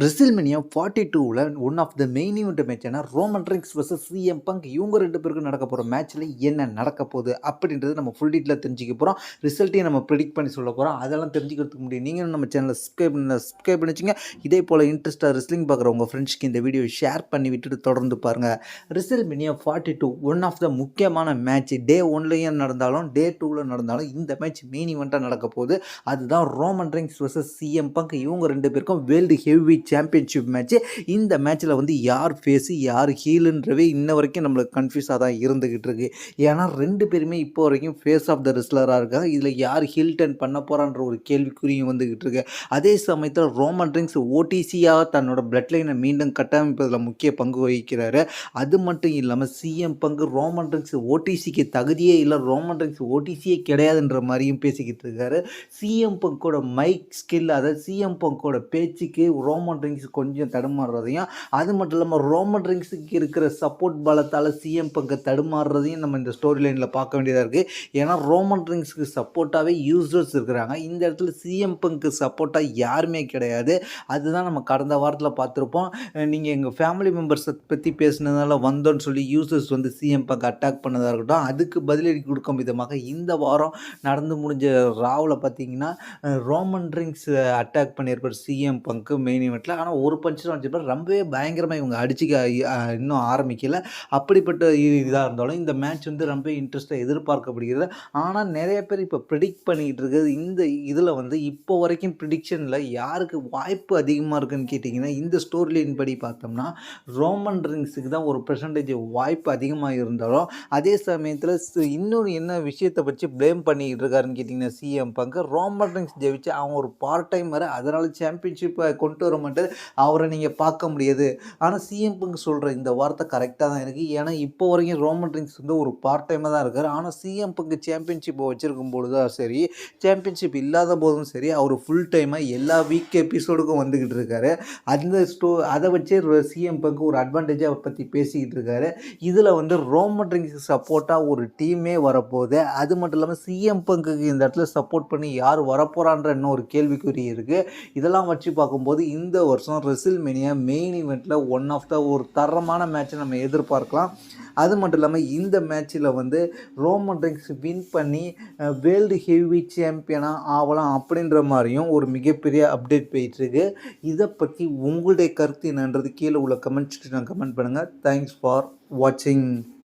WrestleMania 42ல one of the main event மேட்ச்னா Roman Reigns versus CM Punk இவங்க 2 பேருக்கும் நடக்க போகிற மேட்ச்சில் என்ன நடக்க போகுது அப்படின்றது நம்ம ஃபுல் டீட்டெயிலாக தெரிஞ்சுக்க போகிறோம். ரிசல்ட்டையும் நம்ம ப்ரிடிக்ட் பண்ணி சொல்ல போகிறோம். அதெல்லாம் தெரிஞ்சுக்கிறதுக்கு முடியும். நீங்களும் நம்ம சேனலை சப்ஸ்கிரைப் பண்ணி வச்சுங்க. இதே போல் இன்ட்ரெஸ்ட்டாக ரெஸ்லிங் பார்க்குற உங்கள் ஃப்ரெண்ட்ஸ்க்கு இந்த வீடியோ ஷேர் பண்ணி விட்டுட்டு தொடர்ந்து பாருங்கள். ரெசில்மேனியா 42 ஒன் ஆஃப் த முக்கியமான மேட்ச். டே 1லையும் நடந்தாலும் டே 2ல நடந்தாலும் இந்த மேட்ச் மெயின் ஈவெண்ட்டாக நடக்க போகுது. அதுதான் Roman Reigns versus CM Punk இவங்க 2 பேருக்கும் வேர்ல்டு ஹெவி சாம்பியன்ஷிப் மேட்ச். இந்த மேட்ச்சில் வந்து யார் ஃபேஸு யார் ஹீலுன்றவே இன்ன வரைக்கும் நம்மளுக்கு கன்ஃபியூஸாக தான் இருந்துக்கிட்டு இருக்கு. ஏன்னா 2 பேருமே இப்போ வரைக்கும் ஃபேஸ் ஆஃப் த ரெஸ்லராக இருக்காங்க. இதில் யார் ஹீல் டர்ன் பண்ண போகிறான்ற ஒரு கேள்விக்குறியும் வந்துக்கிட்டு இருக்கு. அதே சமயத்தில் ரோமன் ரெயின்ஸ் ஓடிசியாக தன்னோட பிளட் லைனை மீண்டும் கட்டமைப்பதில் முக்கிய பங்கு வகிக்கிறாரு. அது மட்டும் இல்லாமல் சிஎம் பங்கு ரோமன் ரெயின்ஸ் ஓடிசிக்கு தகுதியே இல்லை, ரோமன் ரெயின்ஸ் ஓடிசியே கிடையாதுன்ற மாதிரியும் பேசிக்கிட்டு இருக்காரு. சிஎம் பங்கோட மைக் ஸ்கில், அதாவது சிஎம் பங்கோட பேச்சுக்கு ரோமன் ரெயின்ஸ் கொஞ்சம் தடுமாறுறதையும், அது மட்டும் இல்லாமல் ரோமன் ரெயின்ஸுக்கு இருக்கிற சப்போர்ட் பலத்தால் சிஎம் பங்கு தடுமாறுறதையும் நம்ம இந்த ஸ்டோரி லைனில் பார்க்க வேண்டியதாக இருக்குது. ஏன்னா ரோமன் ரெயின்ஸுக்கு சப்போர்ட்டாகவே யூசர்ஸ் இருக்கிறாங்க. இந்த இடத்துல சிஎம் பங்கு சப்போர்ட்டாக யாருமே கிடையாது. அதுதான் நம்ம கடந்த வாரத்தில் பார்த்துருப்போம். நீங்கள் எங்கள் ஃபேமிலி மெம்பர்ஸை பற்றி பேசினதால வந்தோன்னு சொல்லி யூசர்ஸ் வந்து சிஎம் பங்கு அட்டாக் பண்ணதாக இருக்கட்டும். அதுக்கு பதிலடி கொடுக்கும் விதமாக இந்த வாரம் நடந்து முடிஞ்ச ராவில் பார்த்தீங்கன்னா ரோமன் ரெயின்ஸ் அட்டாக் பண்ணியிருப்பார் சிஎம் பங்கு மெயின் ஈவெண்ட்டில். ஆனால் ஒரு பஞ்சு தான் வச்சிருப்பார். ரொம்பவே பயங்கரமாக இவங்க அடிச்சுக்க இன்னும் ஆரம்பிக்கல. அப்படிப்பட்ட இதாக இருந்தாலும் இந்த மேட்ச் வந்து ரொம்ப இன்ட்ரெஸ்ட்டாக எதிர்பார்க்கப்படுகிறது. ஆனால் நிறைய பேர் இப்போ ப்ரிடிக்ட் பண்ணிக்கிட்டு இருக்குது. இந்த இதில் வந்து இப்போ வரைக்கும் ப்ரிடிக்ஷனில் யாருக்கு வாய்ப்பு அதிகமாக இருக்குன்னு கேட்டிங்கன்னா, இந்த ஸ்டோரி லைன் படி பார்த்தோம்னா ரோமன் ரெயின்ஸுக்கு தான் ஒரு பெர்சன்டேஜ் வாய்ப்பு அதிகமாக இருந்தாலும், அதே சமயத்தில் இன்னொரு என்ன விஷயத்தை வச்சு ப்ளேம் பண்ணிக்கிட்டு இருக்காருன்னு கேட்டிங்கன்னா சிஎம் பங்கு ரோமன் ரெயின்ஸ் ஜெயிச்சு அவங்க ஒரு பார்ட் டைமர், அதனால் சாம்பியன்ஷிப்பை கொண்டு வர மாட்டார், அவரை நீங்கள் பார்க்க முடியாது. ஆனால் சிஎம் பங்கு சொல்கிற இந்த வார்த்தை கரெக்டாக தான் இருக்குது. ஏன்னா இப்போ வரைக்கும் ரோமன் ரெயின்ஸ் வந்து ஒரு பார்ட் டைமாக தான் இருக்கார். ஆனால் சிஎம் பங்கு சாம்பியன்ஷிப்பை வச்சுருக்கும் பொழுது தான் சரி, சாம்பியன்ஷிப் இல்லாத போதும் சரி, அவர் ஃபுல் டைமாக எல்லா வீக் எபிசோடுக்கும் வந்துக்கிட்டு இருக்காரு. அந்த அதை வச்சே சிஎம் பங்கு ஒரு அட்வான்டேஜாக பற்றி பேசிக்கிட்டு இருக்காரு. இதில் வந்து ரோமன் ரெயின்ஸுக்கு சப்போர்ட்டாக ஒரு டீமே வரப்போகுது. அது மட்டும் இல்லாமல் சிஎம் பங்குக்கு இந்த இடத்துல சப்போர்ட் பண்ணி யார் வரப்போகிறான்ற இன்னும் ஒரு கேள்விக்குறி இருக்குது. இதெல்லாம் வச்சு பார்க்கும்போது இந்த வருஷம் ரெசில்மேனியா மெயின் ஈவெண்ட்டில் ஒன் ஆஃப் த ஒரு தரமான மேட்சை நம்ம எதிர்பார்க்கலாம். அது மட்டும் இல்லாமல் இந்த மேட்ச்சில் வந்து ரோமன் ரெயின்ஸ் வின் பண்ணி வேர்ல்டு ஹெவி சாம்பியனாக ஆகலாம் அப்படின்ற மாதிரியும் ஒரு மிகப்பெரிய அப்டேட் போயிட்டுருக்கு. இதை பற்றி உங்களுடைய கருத்து என்னன்றது கீழே உள்ள கமெண்ட் பண்ணுங்கள். தேங்க்ஸ் ஃபார் வாட்சிங்.